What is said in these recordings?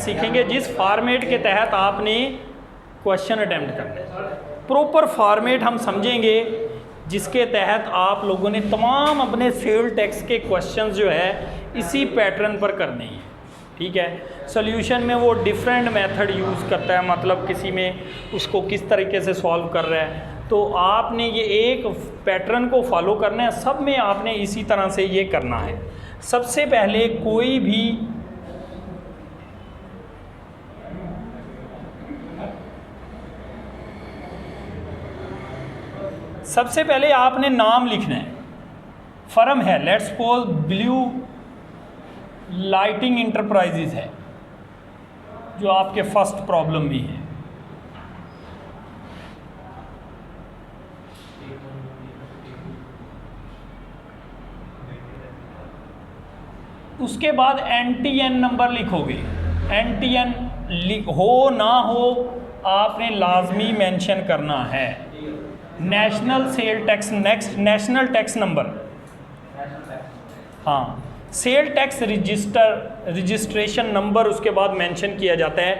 सीखेंगे जिस फॉर्मेट के तहत आपने क्वेश्चन अटेम्प्ट करना है। प्रॉपर फॉर्मेट हम समझेंगे जिसके तहत आप लोगों ने तमाम अपने सेल टैक्स के क्वेश्चंस जो है इसी पैटर्न पर करने हैं, ठीक है। सॉल्यूशन में वो डिफरेंट मेथड यूज़ करता है, मतलब किसी में उसको किस तरीके से सॉल्व कर रहा है, तो आपने ये एक पैटर्न को फॉलो करना है, सब में आपने इसी तरह से ये करना है। सबसे पहले आपने नाम लिखना है। फर्म है, let's suppose blue lighting enterprises है जो आपके फर्स्ट प्रॉब्लम में है। उसके बाद NTN नंबर लिखोगे। NTN हो ना हो आपने लाजमी मेंशन करना है। National sale tax, next national tax number, हाँ, सेल टैक्स रजिस्ट्रेशन नंबर उसके बाद मेंशन किया जाता है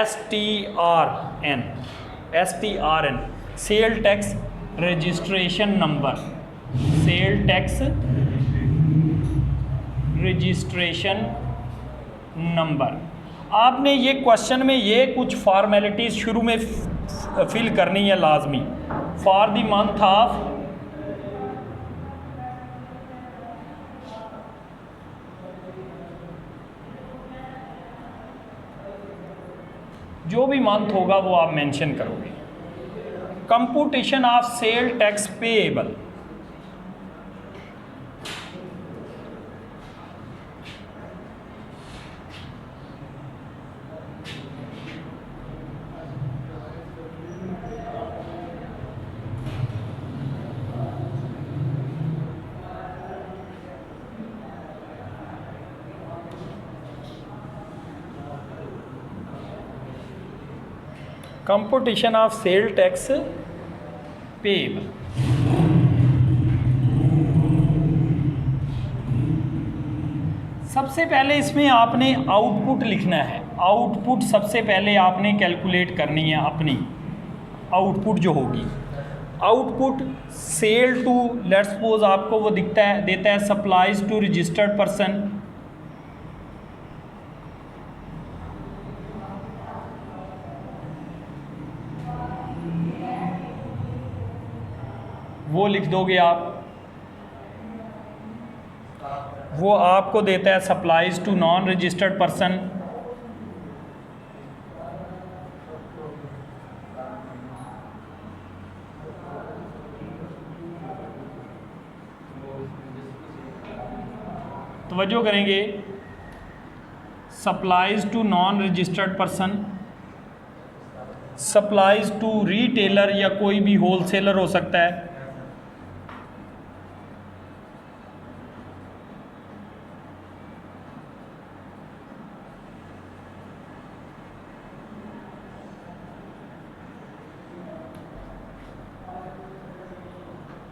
STRN, sale tax registration number, sale tax registration number. आपने ये क्वेश्चन में ये कुछ फॉर्मेलिटीज़ शुरू में फिल करनी है लाजमी। फॉर द मंथ ऑफ जो भी मंथ होगा वो आप मेंशन करोगे। Computation of sale tax payable, computation of sale tax payable. सबसे पहले इसमें आपने आउटपुट लिखना है। आउटपुट सबसे पहले आपने कैलकुलेट करनी है अपनी आउटपुट जो होगी। Output cell two, let's suppose आपको वो देता है सप्लाइज टू रजिस्टर्ड पर्सन, वो लिख दोगे आप। वो आपको देता है supplies to non registered person, तवज्जो करेंगे, supplies to non registered person, supplies to retailer या कोई भी होलसेलर हो सकता है,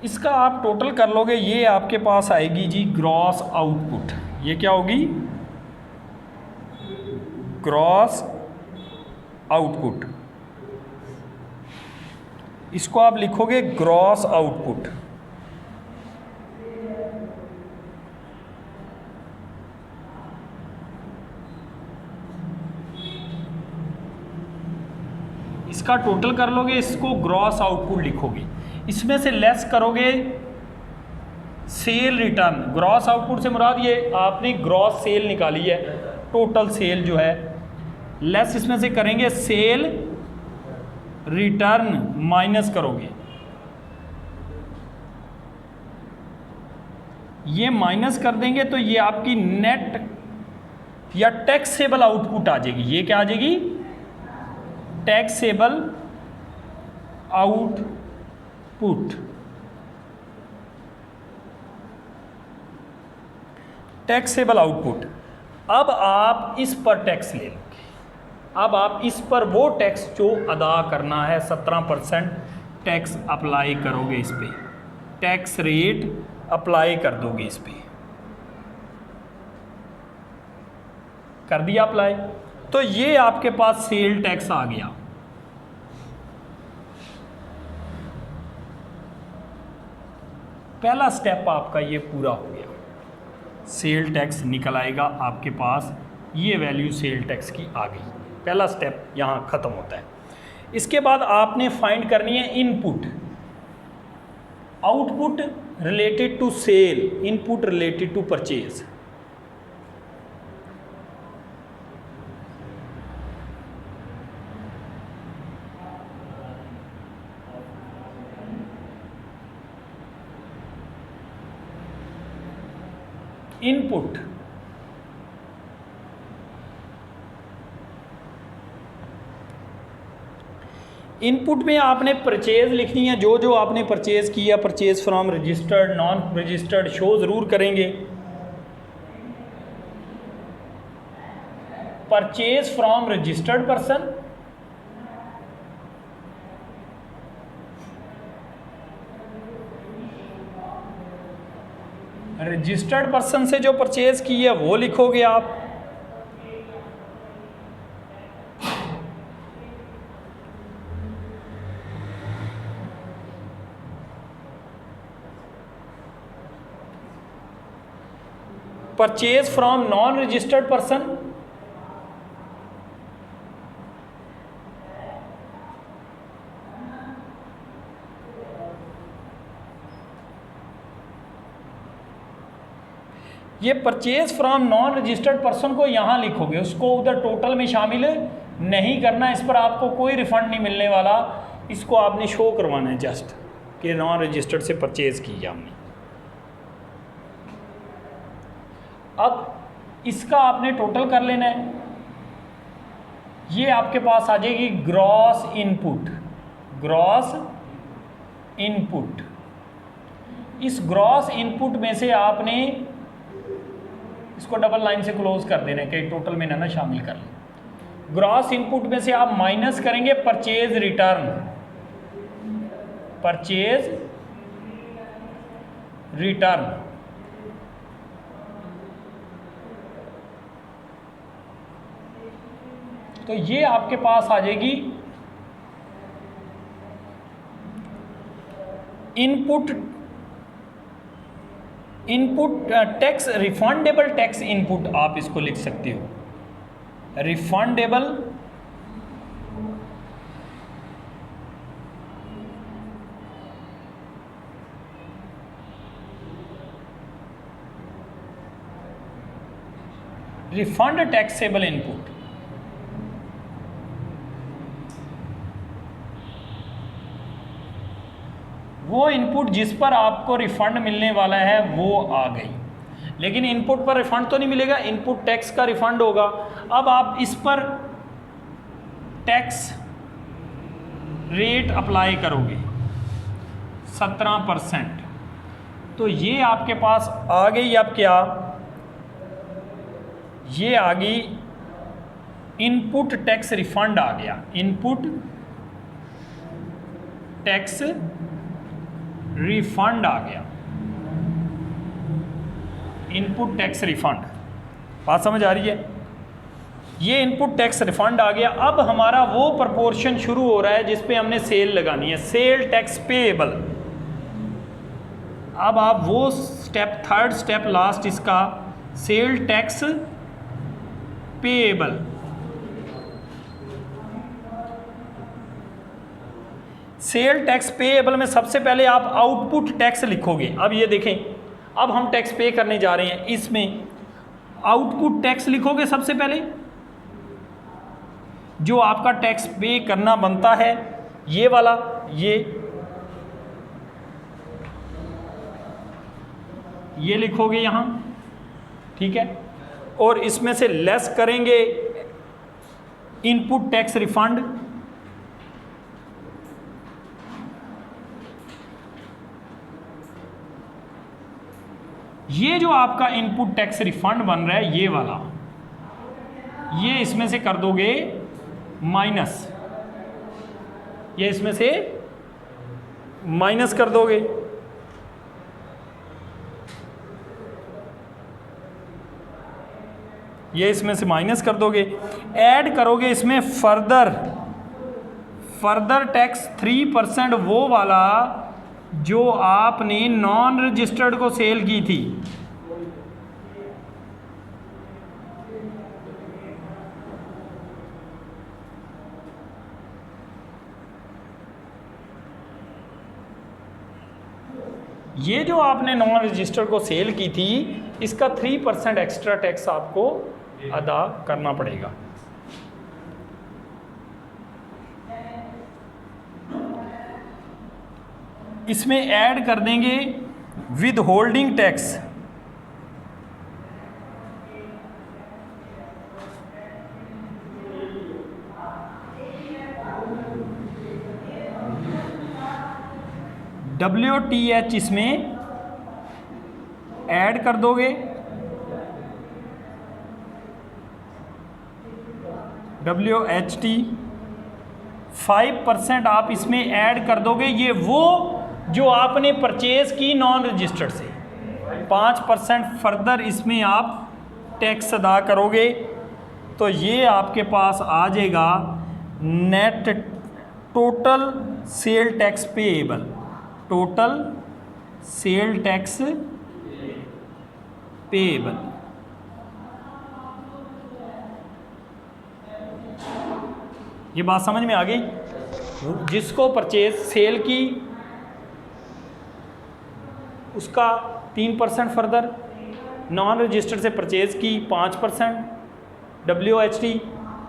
इसका आप टोटल कर लोगे, ये आपके पास आएगी जी ग्रॉस आउटपुट। ये क्या होगी? Gross output. इसको आप लिखोगे ग्रॉस आउटपुट। इसका टोटल कर लोगे, इसको ग्रॉस आउटपुट लिखोगे। इसमें से लेस करोगे सेल रिटर्न। ग्रॉस आउटपुट से मुराद ये आपने ग्रॉस सेल निकाली है, टोटल सेल जो है, लेस इसमें से करेंगे सेल रिटर्न, माइनस करोगे। ये माइनस कर देंगे तो ये आपकी नेट या टैक्सेबल आउटपुट आ जाएगी। ये क्या आ जाएगी? Taxable output. Taxable output. अब आप इस पर टैक्स ले लोगे। अब आप इस पर वो टैक्स जो अदा करना है 17% टैक्स अप्लाई करोगे। इस पे टैक्स रेट अप्लाई कर दोगे। इस पे कर दिया अप्लाई। तो ये आपके पास सेल टैक्स आ गया। पहला स्टेप आपका ये पूरा हो गया, सेल टैक्स निकल आएगा आपके पास, ये वैल्यू सेल टैक्स की आ गई। पहला स्टेप यहाँ ख़त्म होता है। इसके बाद आपने फाइंड करनी है input, output related to sale, input related to purchase. Input input में आपने परचेज लिखनी है, जो जो आपने परचेज किया, purchase from registered, non registered show ज़रूर करेंगे। Purchase from registered person, registered person से जो परचेज की है वो लिखोगे आप। Purchase from non registered person, ये purchase from non registered person को यहाँ लिखोगे, उसको उधर टोटल में शामिल नहीं करना, इस पर आपको कोई रिफंड नहीं मिलने वाला। इसको आपने शो करवाना है जस्ट कि नॉन रजिस्टर्ड से परचेज की है हमने। अब इसका आपने टोटल कर लेना है। ये आपके पास आ जाएगी ग्रॉस इनपुट, ग्रॉस इनपुट। इस ग्रॉस इनपुट में से आपने इसको डबल लाइन से क्लोज कर देना है कि टोटल में ना शामिल कर लें। ग्रॉस इनपुट में से आप माइनस करेंगे परचेज रिटर्न, परचेज रिटर्न। तो ये आपके पास आ जाएगी input, input tax, refundable tax input आप इसको लिख सकते हो, रिफंडेबल रिफंड टैक्सेबल इनपुट। वो इनपुट जिस पर आपको रिफंड मिलने वाला है वो आ गई, लेकिन इनपुट पर रिफंड तो नहीं मिलेगा, इनपुट टैक्स का रिफंड होगा। अब आप इस पर टैक्स रेट अप्लाई करोगे 17%, तो ये आपके पास आ गई। अब क्या, ये आ गई इनपुट टैक्स रिफंड आ गया, इनपुट टैक्स रिफंड आ गया, इनपुट टैक्स रिफंड। बात समझ आ रही है? ये इनपुट टैक्स रिफंड आ गया। अब हमारा वो प्रपोर्शन शुरू हो रहा है जिस पे हमने सेल लगानी है, सेल टैक्स पेएबल। अब आप वो स्टेप, थर्ड स्टेप लास्ट इसका, sale tax payable. Sale tax payable में सबसे पहले आप आउटपुट टैक्स लिखोगे। अब ये देखें, अब हम टैक्स पे करने जा रहे हैं, इसमें आउटपुट टैक्स लिखोगे सबसे पहले, जो आपका टैक्स पे करना बनता है, ये वाला, ये लिखोगे यहाँ, ठीक है। और इसमें से लेस करेंगे इनपुट टैक्स रिफंड, ये जो आपका इनपुट टैक्स रिफंड बन रहा है ये वाला, ये इसमें से कर दोगे माइनस, ये इसमें से माइनस कर दोगे। ये इसमें से माइनस कर दोगे, ऐड करोगे इसमें फर्दर टैक्स 3% वो वाला जो आपने नॉन रजिस्टर्ड को सेल की थी। ये जो आपने नॉन रजिस्टर्ड को सेल की थी, इसका 3% एक्स्ट्रा टैक्स आपको अदा करना पड़ेगा। इसमें ऐड कर देंगे विद होल्डिंग टैक्स। WTH इसमें ऐड कर दोगे, WHT 5% आप इसमें ऐड कर दोगे। ये वो जो आपने परचेज की नॉन रजिस्टर्ड से, 5% फर्दर इसमें आप टैक्स अदा करोगे। तो ये आपके पास आ जाएगा net total sale tax payable, total sale tax payable. ये बात समझ में आ गई? जिसको परचेज सेल की उसका 3% फर्दर, नॉन रजिस्टर्ड से परचेज की 5% WHT,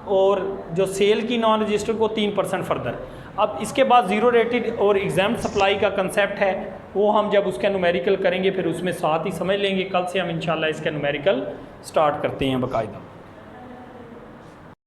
और जो सेल की नॉन रजिस्टर्ड को 3% फर्दर। अब इसके बाद ज़ीरो रेटेड और एग्जाम सप्लाई का कंसेप्ट है, वो हम जब उसका न्यूमेरिकल करेंगे फिर उसमें साथ ही समझ लेंगे। कल से हम इंशाल्लाह इसका न्यूमेरिकल स्टार्ट करते हैं बाकायदा।